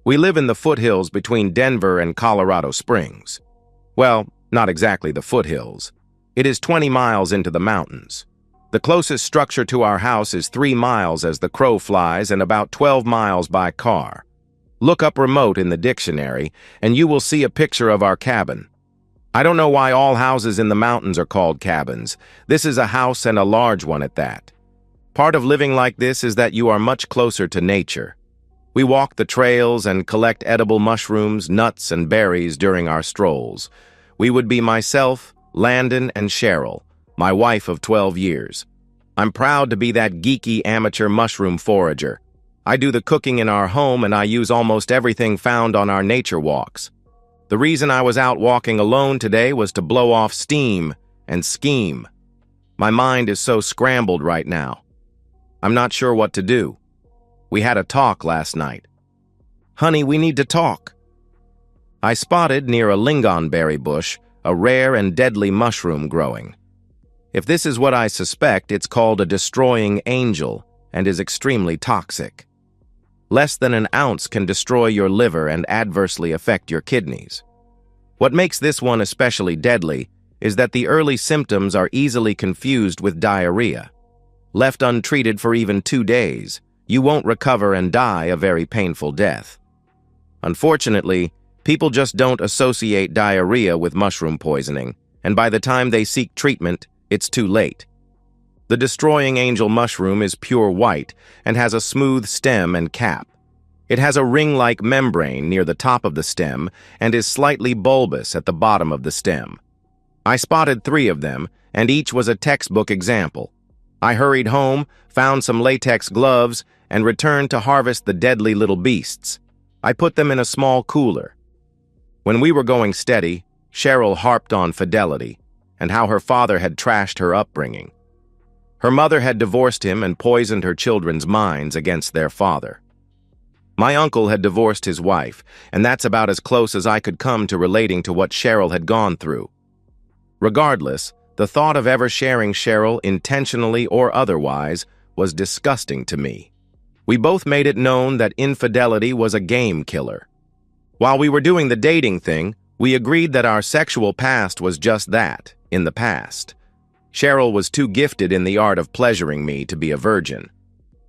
We live in the foothills between Denver and Colorado Springs. Well, not exactly the foothills. It is 20 miles into the mountains. The closest structure to our house is 3 miles as the crow flies and about 12 miles by car. Look up remote in the dictionary, and you will see a picture of our cabin. I don't know why all houses in the mountains are called cabins. This is a house and a large one at that. Part of living like this is that you are much closer to nature. We walk the trails and collect edible mushrooms, nuts, and berries during our strolls. We would be myself, Landon, and Cheryl, my wife of 12 years. I'm proud to be that geeky amateur mushroom forager. I do the cooking in our home and I use almost everything found on our nature walks. The reason I was out walking alone today was to blow off steam and scheme. My mind is so scrambled right now. I'm not sure what to do. We had a talk last night. Honey, we need to talk. I spotted near a lingonberry bush a rare and deadly mushroom growing. If this is what I suspect, it's called a destroying angel and is extremely toxic. Less than an ounce can destroy your liver and adversely affect your kidneys. What makes this one especially deadly is that the early symptoms are easily confused with diarrhea. Left untreated for even 2 days, you won't recover and die a very painful death. Unfortunately, people just don't associate diarrhea with mushroom poisoning, and by the time they seek treatment, it's too late. The destroying angel mushroom is pure white and has a smooth stem and cap. It has a ring-like membrane near the top of the stem and is slightly bulbous at the bottom of the stem. I spotted 3 of them, and each was a textbook example. I hurried home, found some latex gloves, and returned to harvest the deadly little beasts. I put them in a small cooler. When we were going steady, Cheryl harped on fidelity and how her father had trashed her upbringing. Her mother had divorced him and poisoned her children's minds against their father. My uncle had divorced his wife, and that's about as close as I could come to relating to what Cheryl had gone through. Regardless, the thought of ever sharing Cheryl, intentionally or otherwise, was disgusting to me. We both made it known that infidelity was a game killer. While we were doing the dating thing, we agreed that our sexual past was just that, in the past. Cheryl was too gifted in the art of pleasuring me to be a virgin.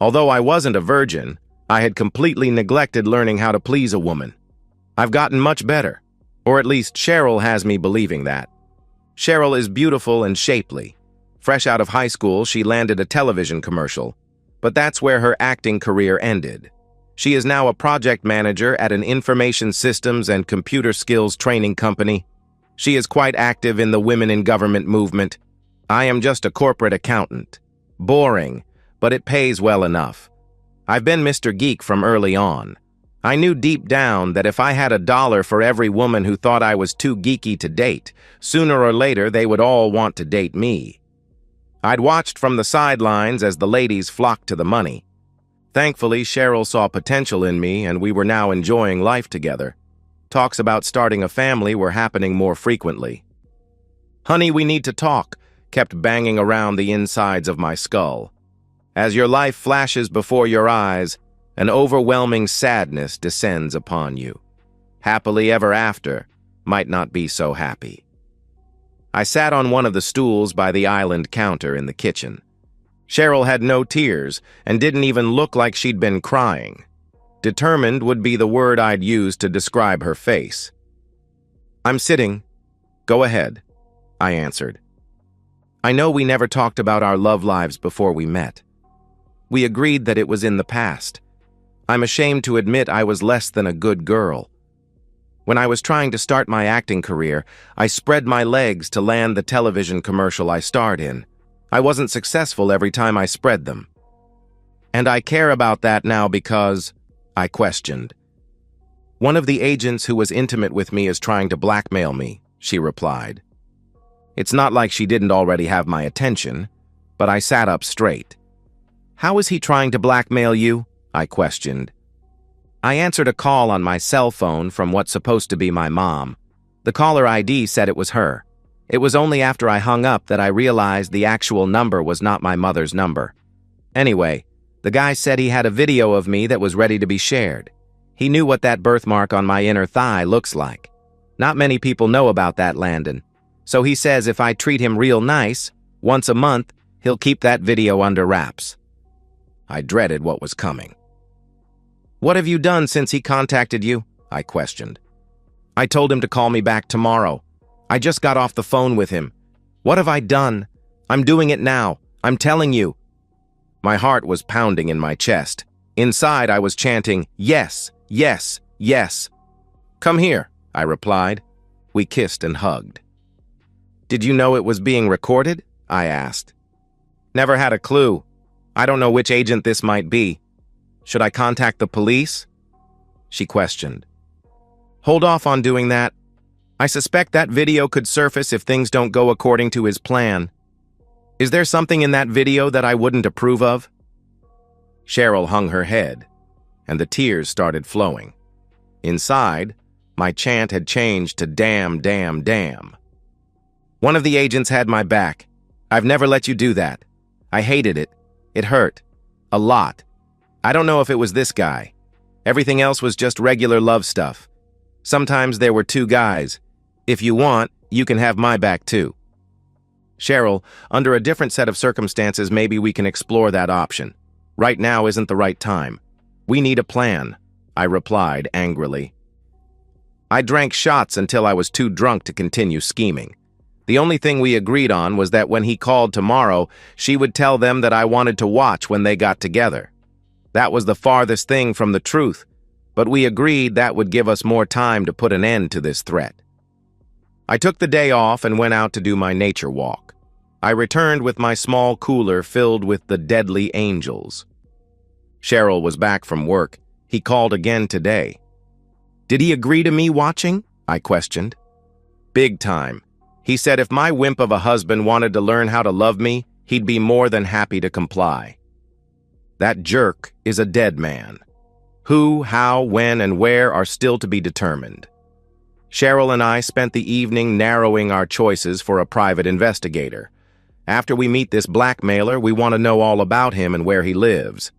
Although I wasn't a virgin, I had completely neglected learning how to please a woman. I've gotten much better, or at least Cheryl has me believing that. Cheryl is beautiful and shapely. Fresh out of high school, she landed a television commercial, but that's where her acting career ended. She is now a project manager at an information systems and computer skills training company. She is quite active in the women in government movement. I am just a corporate accountant. Boring, but it pays well enough. I've been Mr. Geek from early on. I knew deep down that if I had $1 for every woman who thought I was too geeky to date, sooner or later they would all want to date me. I'd watched from the sidelines as the ladies flocked to the money. Thankfully, Cheryl saw potential in me and we were now enjoying life together. Talks about starting a family were happening more frequently. Honey, we need to talk, kept banging around the insides of my skull. As your life flashes before your eyes, an overwhelming sadness descends upon you. Happily ever after might not be so happy. I sat on one of the stools by the island counter in the kitchen. Cheryl had no tears and didn't even look like she'd been crying. Determined would be the word I'd use to describe her face. I'm sitting. Go ahead, I answered. I know we never talked about our love lives before we met. We agreed that it was in the past. I'm ashamed to admit I was less than a good girl. When I was trying to start my acting career, I spread my legs to land the television commercial I starred in. I wasn't successful every time I spread them. And I care about that now because, I questioned. One of the agents who was intimate with me is trying to blackmail me, she replied. It's not like she didn't already have my attention, but I sat up straight. How is he trying to blackmail you? I questioned. I answered a call on my cell phone from what's supposed to be my mom. The caller ID said it was her. It was only after I hung up that I realized the actual number was not my mother's number. Anyway, the guy said he had a video of me that was ready to be shared. He knew what that birthmark on my inner thigh looks like. Not many people know about that, Landon. So he says if I treat him real nice, once a month, he'll keep that video under wraps. I dreaded what was coming. What have you done since he contacted you? I questioned. I told him to call me back tomorrow. I just got off the phone with him. What have I done? I'm doing it now. I'm telling you. My heart was pounding in my chest. Inside, I was chanting, yes, yes, yes. Come here, I replied. We kissed and hugged. Did you know it was being recorded? I asked. Never had a clue. I don't know which agent this might be. Should I contact the police? She questioned. Hold off on doing that. I suspect that video could surface if things don't go according to his plan. Is there something in that video that I wouldn't approve of? Cheryl hung her head, and the tears started flowing. Inside, my chant had changed to damn, damn, damn. One of the agents had my back. I've never let you do that. I hated it. It hurt. A lot. I don't know if it was this guy. Everything else was just regular love stuff. Sometimes there were two guys. If you want, you can have my back too. Cheryl, under a different set of circumstances, maybe we can explore that option. Right now isn't the right time. We need a plan, I replied angrily. I drank shots until I was too drunk to continue scheming. The only thing we agreed on was that when he called tomorrow, she would tell them that I wanted to watch when they got together. That was the farthest thing from the truth, but we agreed that would give us more time to put an end to this threat. I took the day off and went out to do my nature walk. I returned with my small cooler filled with the deadly angels. Cheryl was back from work. He called again today. Did he agree to me watching? I questioned. Big time. He said if my wimp of a husband wanted to learn how to love me, he'd be more than happy to comply. That jerk is a dead man. Who, how, when, and where are still to be determined. Cheryl and I spent the evening narrowing our choices for a private investigator. After we meet this blackmailer, we want to know all about him and where he lives.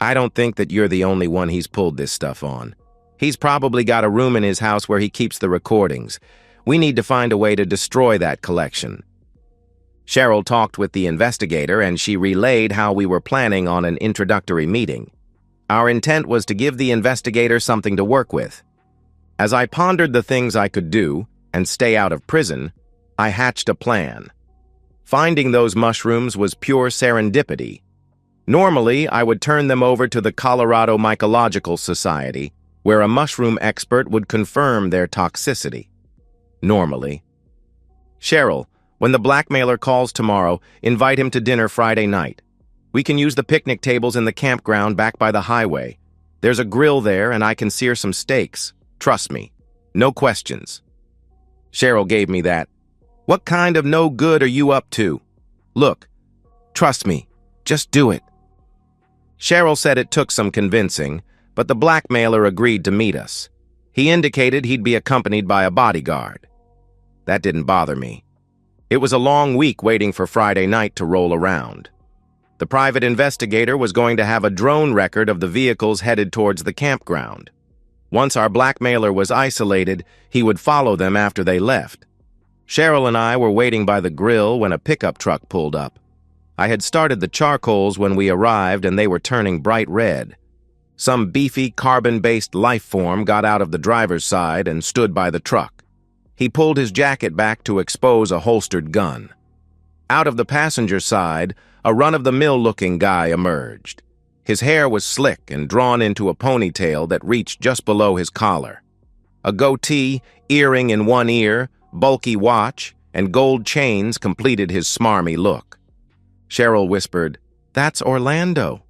I don't think that you're the only one he's pulled this stuff on. He's probably got a room in his house where he keeps the recordings. We need to find a way to destroy that collection. Cheryl talked with the investigator and she relayed how we were planning on an introductory meeting. Our intent was to give the investigator something to work with. As I pondered the things I could do and stay out of prison, I hatched a plan. Finding those mushrooms was pure serendipity. Normally, I would turn them over to the Colorado Mycological Society, where a mushroom expert would confirm their toxicity. Normally. Cheryl, when the blackmailer calls tomorrow, invite him to dinner Friday night. We can use the picnic tables in the campground back by the highway. There's a grill there and I can sear some steaks. Trust me. No questions. Cheryl gave me that. What kind of no good are you up to? Look, trust me. Just do it. Cheryl said it took some convincing, but the blackmailer agreed to meet us. He indicated he'd be accompanied by a bodyguard. That didn't bother me. It was a long week waiting for Friday night to roll around. The private investigator was going to have a drone record of the vehicles headed towards the campground. Once our blackmailer was isolated, he would follow them after they left. Cheryl and I were waiting by the grill when a pickup truck pulled up. I had started the charcoals when we arrived and they were turning bright red. Some beefy, carbon-based life form got out of the driver's side and stood by the truck. He pulled his jacket back to expose a holstered gun. Out of the passenger side, a run-of-the-mill-looking guy emerged. His hair was slick and drawn into a ponytail that reached just below his collar. A goatee, earring in one ear, bulky watch, and gold chains completed his smarmy look. Cheryl whispered, "That's Orlando."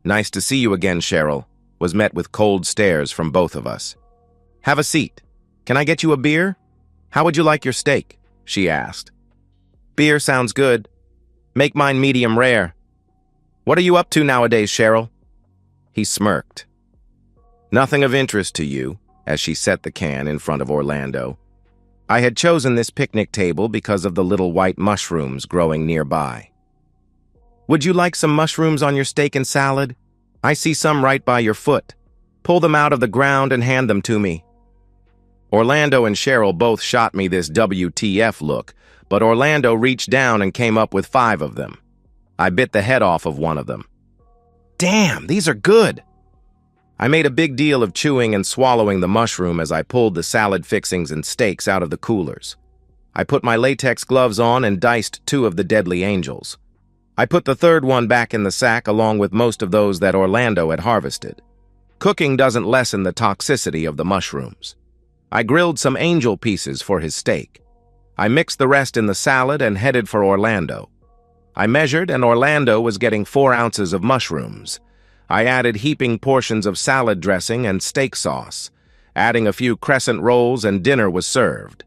"Nice to see you again, Cheryl," was met with cold stares from both of us. "Have a seat. Can I get you a beer? How would you like your steak?" she asked. "Beer sounds good. Make mine medium rare." "What are you up to nowadays, Cheryl?" He smirked. "Nothing of interest to you," as she set the can in front of Orlando. I had chosen this picnic table because of the little white mushrooms growing nearby. "Would you like some mushrooms on your steak and salad? I see some right by your foot. Pull them out of the ground and hand them to me." Orlando and Cheryl both shot me this WTF look, but Orlando reached down and came up with 5 of them. I bit the head off of one of them. "Damn, these are good!" I made a big deal of chewing and swallowing the mushroom as I pulled the salad fixings and steaks out of the coolers. I put my latex gloves on and diced 2 of the deadly angels. I put the 3rd one back in the sack along with most of those that Orlando had harvested. Cooking doesn't lessen the toxicity of the mushrooms. I grilled some angel pieces for his steak. I mixed the rest in the salad and headed for Orlando. I measured, and Orlando was getting 4 ounces of mushrooms. I added heaping portions of salad dressing and steak sauce, adding a few crescent rolls, and dinner was served.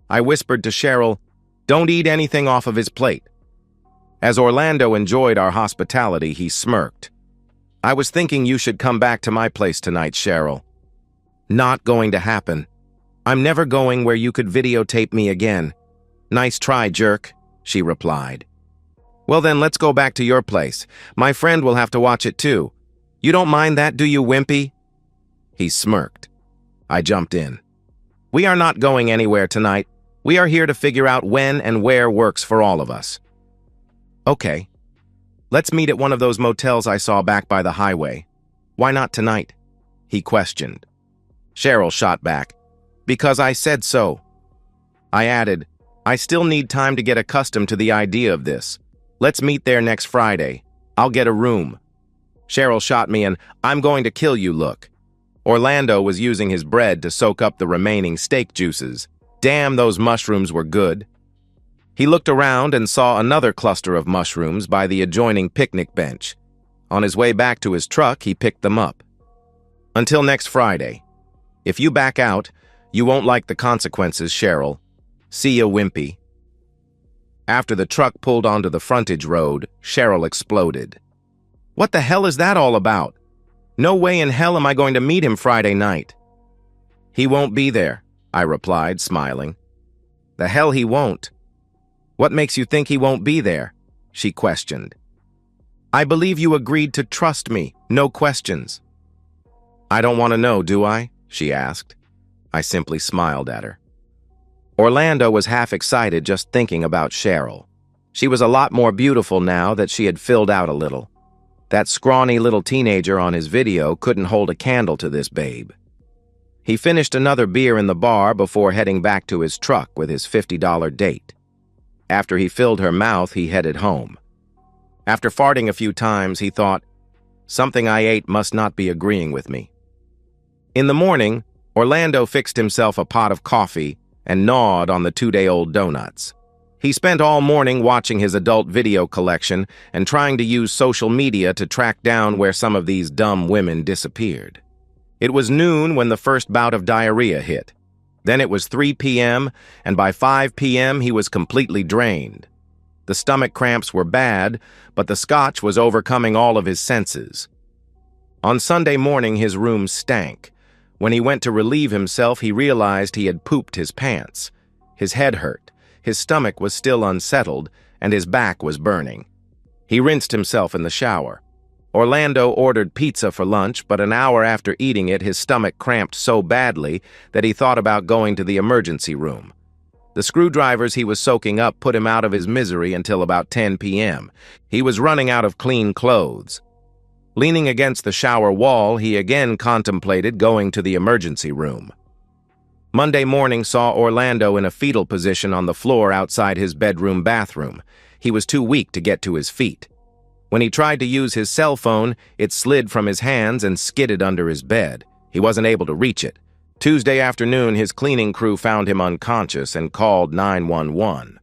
I whispered to Cheryl, "Don't eat anything off of his plate." As Orlando enjoyed our hospitality, he smirked. "I was thinking you should come back to my place tonight, Cheryl." "Not going to happen. I'm never going where you could videotape me again." "Nice try, jerk," she replied. "Well then, let's go back to your place. My friend will have to watch it too. You don't mind that, do you, Wimpy?" He smirked. I jumped in. "We are not going anywhere tonight. We are here to figure out when and where works for all of us." "Okay. Let's meet at one of those motels I saw back by the highway." "Why not tonight?" he questioned. Cheryl shot back, "Because I said so." I added, "I still need time to get accustomed to the idea of this. Let's meet there next Friday. I'll get a room." Cheryl shot me an "I'm going to kill you" look. Orlando was using his bread to soak up the remaining steak juices. Damn, those mushrooms were good. He looked around and saw another cluster of mushrooms by the adjoining picnic bench. On his way back to his truck, he picked them up. "Until next Friday. If you back out, you won't like the consequences, Cheryl. See ya, Wimpy." After the truck pulled onto the frontage road, Cheryl exploded. "What the hell is that all about? No way in hell am I going to meet him Friday night." "He won't be there," I replied, smiling. "The hell he won't." "What makes you think he won't be there?" she questioned. "I believe you agreed to trust me, no questions." "I don't want to know, do I?" she asked. I simply smiled at her. Orlando was half excited just thinking about Cheryl. She was a lot more beautiful now that she had filled out a little. That scrawny little teenager on his video couldn't hold a candle to this babe. He finished another beer in the bar before heading back to his truck with his $50 date. After he filled her mouth, he headed home. After farting a few times, he thought, something I ate must not be agreeing with me. In the morning, Orlando fixed himself a pot of coffee and gnawed on the 2-day-old donuts. He spent all morning watching his adult video collection and trying to use social media to track down where some of these dumb women disappeared. It was noon when the first bout of diarrhea hit. Then it was 3 p.m., and by 5 p.m. he was completely drained. The stomach cramps were bad, but the scotch was overcoming all of his senses. On Sunday morning, his room stank. When he went to relieve himself, he realized he had pooped his pants. His head hurt, his stomach was still unsettled, and his back was burning. He rinsed himself in the shower. Orlando ordered pizza for lunch, but an hour after eating it, his stomach cramped so badly that he thought about going to the emergency room. The screwdrivers he was soaking up put him out of his misery until about 10 p.m. He was running out of clean clothes. Leaning against the shower wall, he again contemplated going to the emergency room. Monday morning saw Orlando in a fetal position on the floor outside his bedroom bathroom. He was too weak to get to his feet. When he tried to use his cell phone, it slid from his hands and skidded under his bed. He wasn't able to reach it. Tuesday afternoon, his cleaning crew found him unconscious and called 911.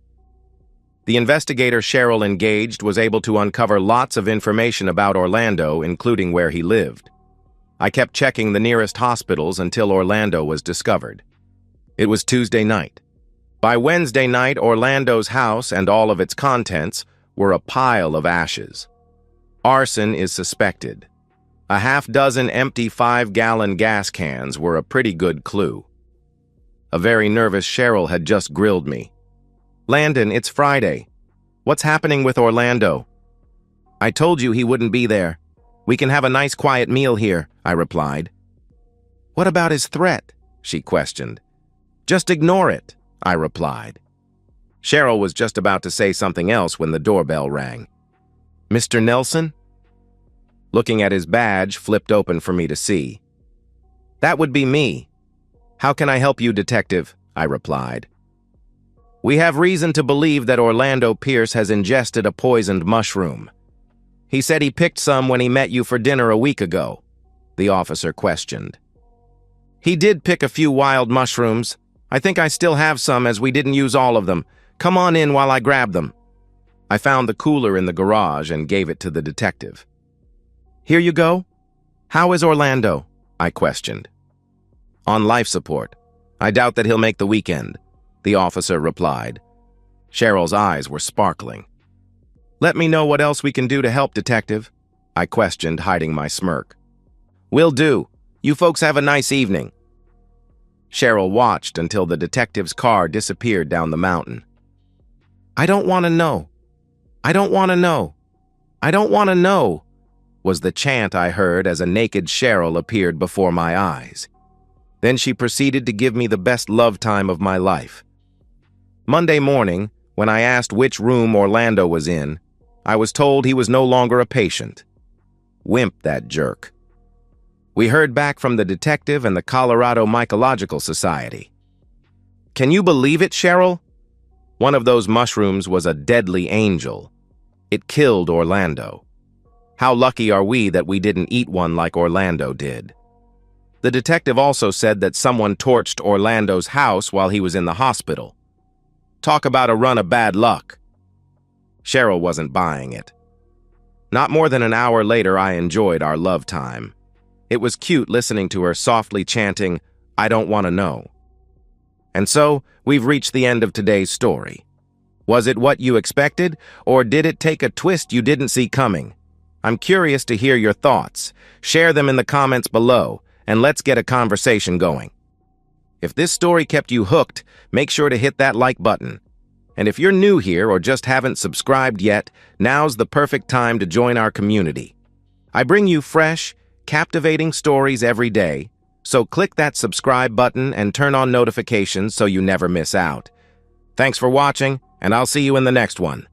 The investigator Cheryl engaged was able to uncover lots of information about Orlando, including where he lived. I kept checking the nearest hospitals until Orlando was discovered. It was Tuesday night. By Wednesday night, Orlando's house and all of its contents were a pile of ashes. Arson is suspected. A half-dozen empty 5-gallon gas cans were a pretty good clue. A very nervous Cheryl had just grilled me. "Landon, it's Friday. What's happening with Orlando?" "I told you he wouldn't be there. We can have a nice quiet meal here," I replied. "What about his threat?" she questioned. "Just ignore it," I replied. Cheryl was just about to say something else when the doorbell rang. "Mr. Nelson?" Looking at his badge flipped open for me to see. "That would be me. How can I help you, detective?" I replied. "We have reason to believe that Orlando Pierce has ingested a poisoned mushroom. He said he picked some when he met you for dinner a week ago," the officer questioned. "He did pick a few wild mushrooms. I think I still have some as we didn't use all of them. Come on in while I grab them." I found the cooler in the garage and gave it to the detective. "Here you go. How is Orlando?" I questioned. "On life support. I doubt that he'll make the weekend," the officer replied. Cheryl's eyes were sparkling. "Let me know what else we can do to help, detective," I questioned, hiding my smirk. "Will do. You folks have a nice evening." Cheryl watched until the detective's car disappeared down the mountain. "I don't want to know. I don't want to know. I don't want to know," was the chant I heard as a naked Cheryl appeared before my eyes. Then she proceeded to give me the best love time of my life. Monday morning, when I asked which room Orlando was in, I was told he was no longer a patient. Wimp, that jerk. We heard back from the detective and the Colorado Mycological Society. "Can you believe it, Cheryl? One of those mushrooms was a deadly angel. It killed Orlando. How lucky are we that we didn't eat one like Orlando did." The detective also said that someone torched Orlando's house while he was in the hospital. Talk about a run of bad luck. Cheryl wasn't buying it. Not more than an hour later, I enjoyed our love time. It was cute listening to her softly chanting, "I don't want to know." And so, we've reached the end of today's story. Was it what you expected, or did it take a twist you didn't see coming? I'm curious to hear your thoughts. Share them in the comments below, and let's get a conversation going. If this story kept you hooked, make sure to hit that like button. And if you're new here or just haven't subscribed yet, now's the perfect time to join our community. I bring you fresh, captivating stories every day, so click that subscribe button and turn on notifications so you never miss out. Thanks for watching, and I'll see you in the next one.